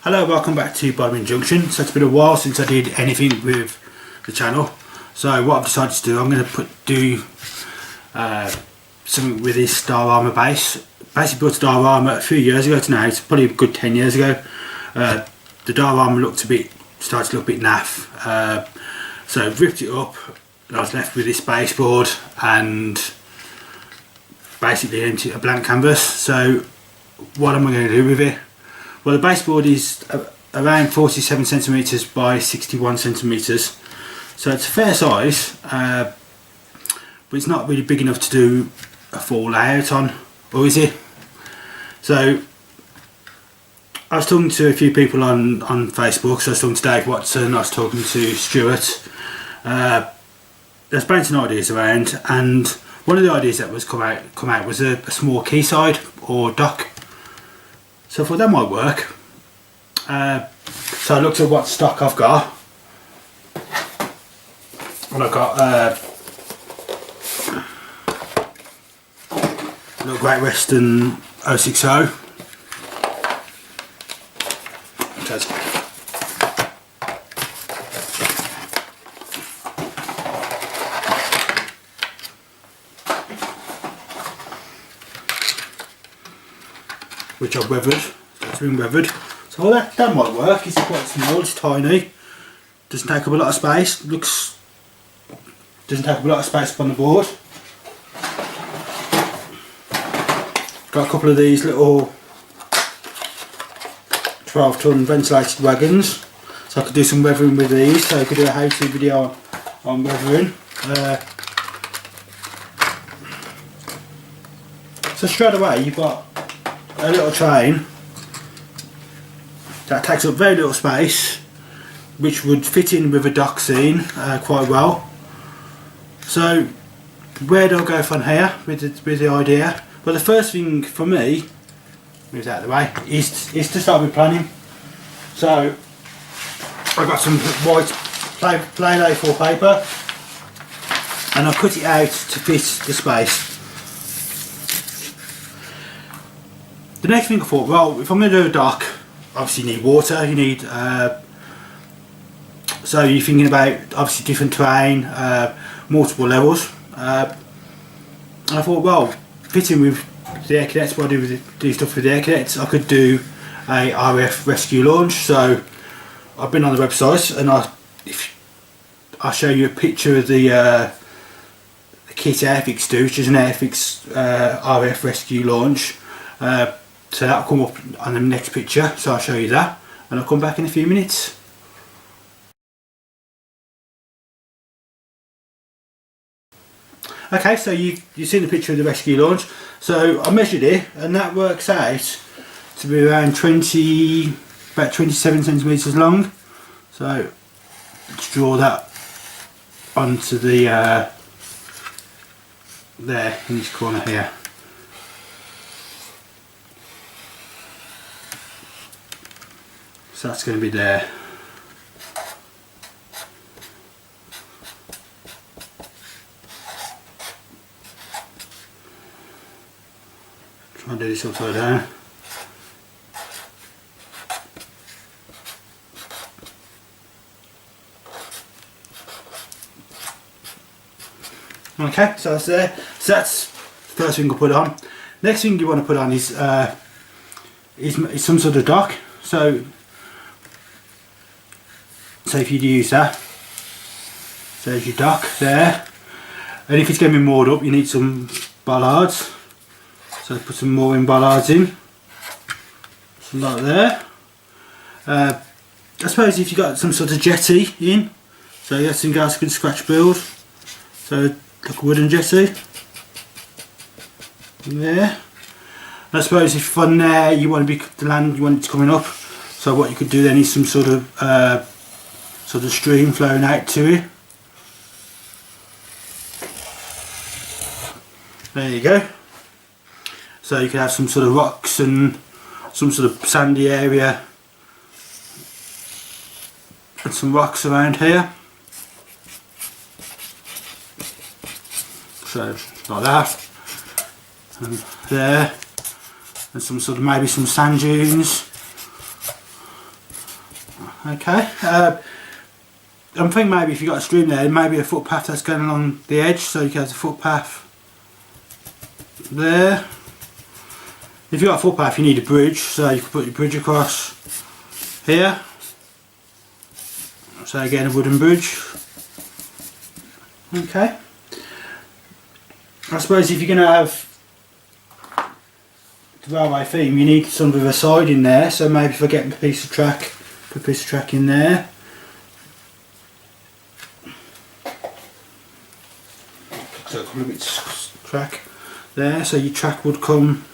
Hello, welcome back to Bottoming Junction. So it's been a while since I did anything with the channel. So what I've decided to do, I'm going to do something with this diorama base. Basically built a diorama a few years ago to now. It's probably a good 10 years ago. The diorama started to look a bit naff. So I've ripped it up and I was left with this baseboard and basically a blank canvas. So what am I going to do with it? Well, the baseboard is around 47 centimetres by 61 centimetres, so it's a fair size, but it's not really big enough to do a full layout on, or is it? So I was talking to a few people on Facebook. So I was talking to Dave Watson, I was talking to Stuart. There's bouncing ideas around, and one of the ideas that was come out was a small quayside or dock. So I thought that might work. So I looked at what stock I've got, and I've got a little Great Western 060. Which I've weathered. It's been weathered. So that might work. It's quite small, it's tiny. Doesn't take up a lot of space. Doesn't take up a lot of space on the board. Got a couple of these little 12-ton ventilated wagons. So I could do some weathering with these. So I could do a how-to video on weathering. So straight away you've got a little train that takes up very little space, which would fit in with a dock scene quite well. So where do I go from here with the idea? Well, the first thing for me, move that out of the way, is to start with planning. So I've got some white plain A4 paper and I've cut it out to fit the space. The next thing I thought, well, if I'm going to do a dock, obviously you need water, you need, so you're thinking about obviously different terrain, multiple levels, and I thought, well, fitting with the air cadets, what I do stuff with the air cadets, I could do a RF rescue launch. So I've been on the website and I'll show you a picture of the kit Airfix do, which is an Airfix RF rescue launch. So that'll come up on the next picture, so I'll show you that and I'll come back in a few minutes. Okay, so you've seen the picture of the rescue launch. So I measured it and that works out to be around about 27 centimetres long. So let's draw that onto the there in this corner here. So that's going to be there. Try and do this upside down. Okay, so that's there. So that's the first thing I put on. Next thing you want to put on is some sort of dock. So if you'd use that, so there's your dock there, and if it's going to be moored up you need some bollards, so put some mooring bollards in, some like there. I suppose if you've got some sort of jetty in, so you have some guys can scratch build, so like a wooden jetty there. And I suppose if on there you want the land you want it coming up, so what you could do then is some sort of stream flowing out to it. There you go. So you can have some sort of rocks and some sort of sandy area and some rocks around here. So like that, and there, and some sort of maybe some sand dunes. Okay. I'm thinking maybe if you've got a stream there, maybe a footpath that's going along the edge, so you can have a footpath there. If you've got a footpath you need a bridge, so you can put your bridge across here. So again, a wooden bridge. Okay. I suppose if you're going to have the railway theme, you need some of a side in there, so maybe if I get a piece of track, put a piece of track in there. So a couple of bits of track there, so your track would come,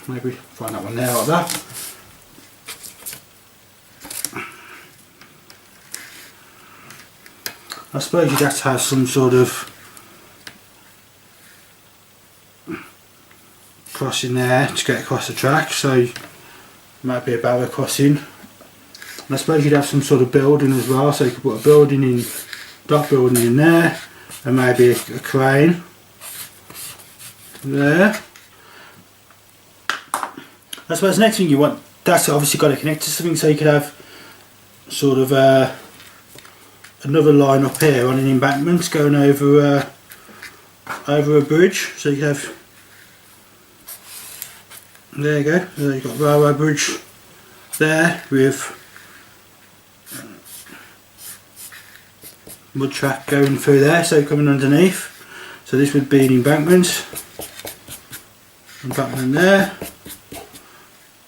maybe find that one there like that. I suppose you'd have to have some sort of crossing there to get across the track, so might be a barrier crossing. And I suppose you'd have some sort of building as well, so you could put a building in, dock building in there, and maybe a crane there. I suppose the next thing you want, that's obviously got to connect to something, so you could have sort of another line up here on an embankment going over over a bridge, so you could have, there you go, so you've got a railway bridge there with mud track going through there, so coming underneath. So this would be an embankment there,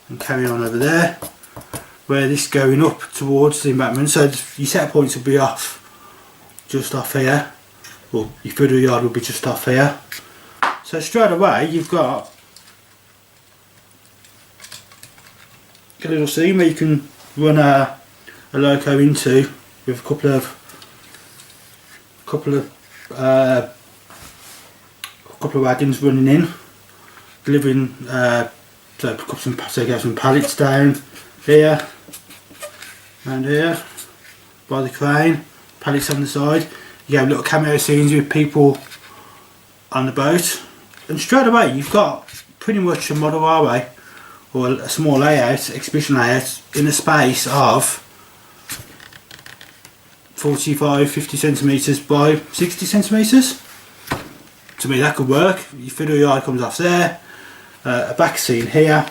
and carry on over there, where this going up towards the embankment, so your set points will be off, just off here, or your footer yard will be just off here. So straight away you've got a little seam where you can run a loco into, with a couple of wagons running in, delivering. So put some pallets down here and here by the crane, pallets on the side. You have little cameo scenes with people on the boat, and straight away you've got pretty much a model railway or a small layout, exhibition layout, in a space of 45-50 centimetres by 60 centimetres. To me that could work. Your fiddle yard comes off there, a back scene here,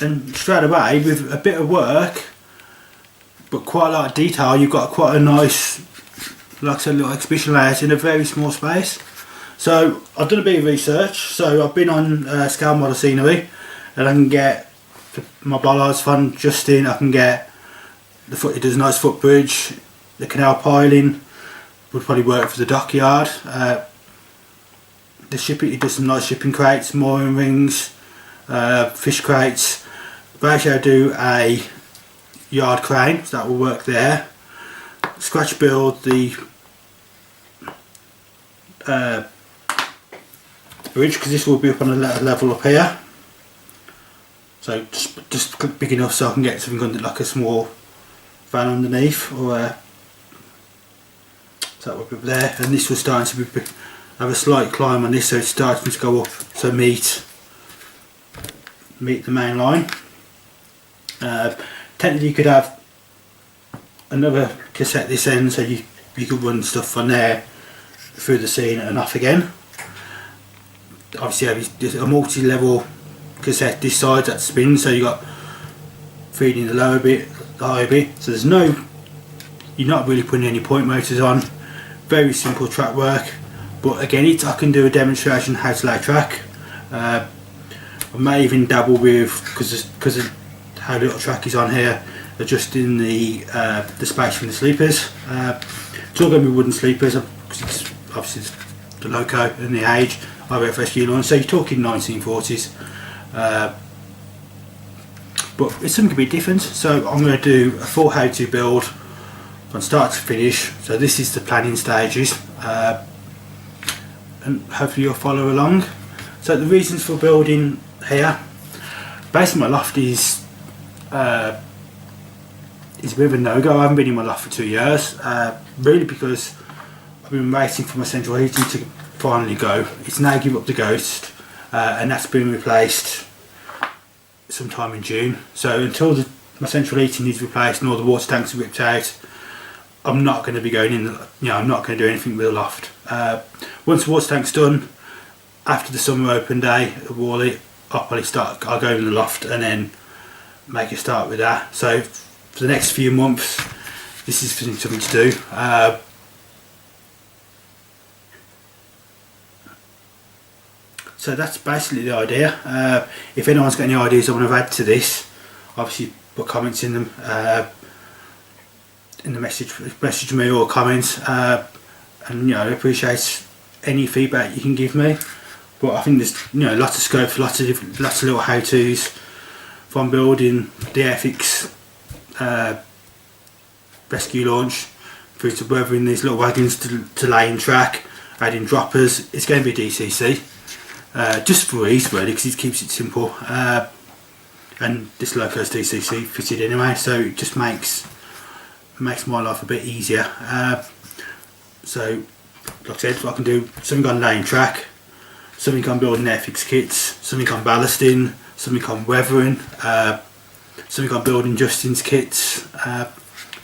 and straight away with a bit of work but quite a lot of detail, you've got quite a nice, like I said, little exhibition layout in a very small space. So I've done a bit of research, so I've been on Scale Model Scenery, and I can get my bollards fund just in, I can get the foot, it does a nice footbridge, the canal piling would probably work for the dockyard, the shipping, it does some nice shipping crates, mooring rings, fish crates. Basically I do a yard crane, so that will work there. Scratch build the bridge, because this will be up on a level up here, so just big enough so I can get something under, like a small van underneath, or so that would be up there. And this was starting to have a slight climb on this, so it's starting to go up, so meet the main line. Technically you could have another cassette this end, so you could run stuff from there through the scene and off again. Obviously there's a multi-level cassette this side that spins, so you got feeding the lower bit, the higher bit, so there's no, you're not really putting any point motors on. Very simple track work, but again I can do a demonstration how to lay track. I may even dabble with, because of how little track is on here, adjusting the space from the sleepers. It's all going to be wooden sleepers, because it's obviously the loco and the age, IFSU line, so you're talking 1940s. But it's something a bit different, so I'm going to do a full how to build from start to finish. So this is the planning stages, and hopefully you'll follow along. So the reasons for building here, basically my loft is a bit of a no-go. I haven't been in my loft for 2 years, really because I've been waiting for my central heating to finally go. It's now give up the ghost, and that's been replaced sometime in June. So until my central heating is replaced and all the water tanks are ripped out, I'm not going to be going in, I'm not going to do anything with the loft. Once the water tank's done, after the summer open day of Worley, I'll go in the loft and then make a start with that. So for the next few months, this is something to do. So that's basically the idea. If anyone's got any ideas I want to add to this, obviously put comments in them, in the message me or comments, and I appreciate any feedback you can give me. But I think there's lots of scope for lots of little how-tos, from building the Airfix rescue launch through to weathering these little wagons to laying track, adding droppers. It's going to be DCC. Just for ease really, because it keeps it simple, and this Loco's DCC fitted anyway, so it just makes my life a bit easier. So like I said, I can do something on laying track, something on building Airfix kits, something on ballasting, something on weathering, something on building Justin's kits,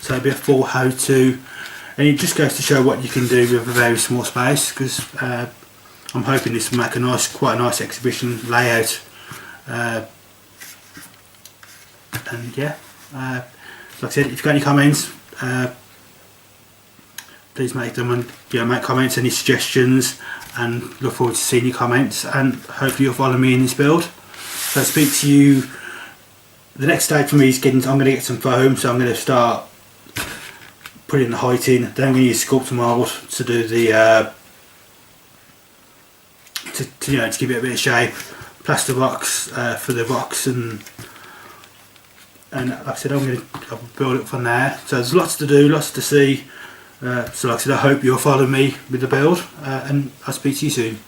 so it'll be a full how-to, and it just goes to show what you can do with a very small space, because I'm hoping this will make quite a nice exhibition layout, and yeah, like I said, if you've got any comments, please make them, and make comments, any suggestions, and look forward to seeing your comments, and hopefully you'll follow me in this build. So I'll speak to you. The next stage for me is I'm going to get some foam, so I'm going to start putting the height in. Then I'm going to use sculptor marble to do the to give it a bit of shape, plaster box for the box, and like I said, I'll build it from there. So there's lots to do, lots to see. So like I said, I hope you'll follow me with the build, and I'll speak to you soon.